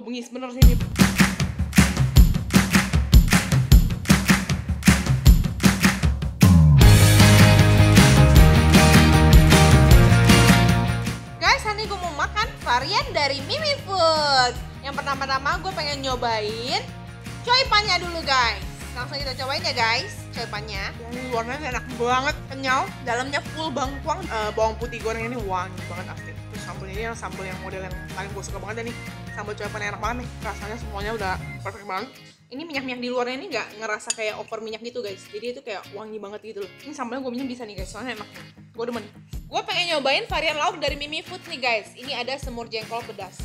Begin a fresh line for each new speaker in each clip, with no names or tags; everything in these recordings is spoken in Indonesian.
bengis bener sih ini. Guys, hari ini gue mau makan varian dari Mimi Food. Yang pertama-tama gue pengen nyobain coipannya dulu guys. Langsung kita cobain ya guys, coipannya. Yang luarnya enak banget, kenyal, dalamnya full bangkuang. Bawang putih goreng ini wangi banget asli. Terus sambelnya ini yang sambel yang model yang paling gue suka banget nih. Sambal coipan enak banget nih, rasanya semuanya udah perfect banget. Ini minyak-minyak di luarnya ini nggak ngerasa kayak over minyak gitu guys. Jadi itu kayak wangi banget gitu loh. Ini sambalnya gue minum bisa nih guys, soalnya enak. Gue demen. Gue pengen nyobain varian lauk dari Mimi Food nih guys. Ini ada semur jengkol pedas.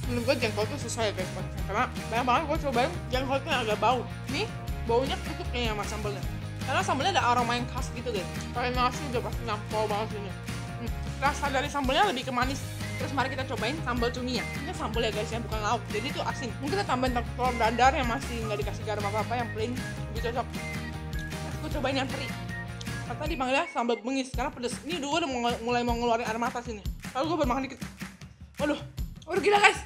Menurut gue jengkol tuh susah ya guys, karena banyak banget gue cobain jengkolnya agak bau. Nih baunya tutup kayaknya sama sambalnya. Karena sambalnya ada aroma yang khas gitu guys. Pakai nasi udah pasti nyampol banget ini. Rasa dari sambalnya lebih ke manis. Terus mari kita cobain sambal cuminya. Ini sambal ya guys ya, bukan lauk. Jadi itu asin. Mungkin kita tambahin telur dadar yang masih nggak dikasih garam apa-apa, yang plain lebih cocok. Terus gue cobain yang teri. Kata dipanggilnya sambal bengis karena pedes. Ini gue udah mulai mau ngeluarin air mata sini. Lalu gue baru makan dikit. Waduh gila guys.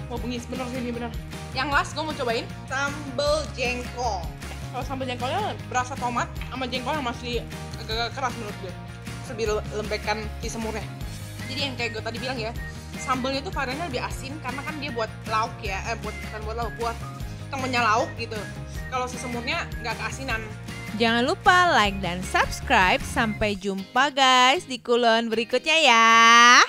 Mau bengis bener sih ini bener. Yang last gue mau cobain sambal jengkol. Kalau sambal jengkolnya berasa tomat sama jengkol yang masih agak keras menurut gue. Lebih lembekkan si semurnya. Jadi yang kayak gue tadi bilang ya, sambalnya tuh variannya lebih asin karena kan dia buat lauk ya, bukan buat lauk, buat temennya lauk gitu. Kalau si semurnya nggak keasinan.
Jangan lupa like dan subscribe. Sampai jumpa guys di kulon berikutnya ya.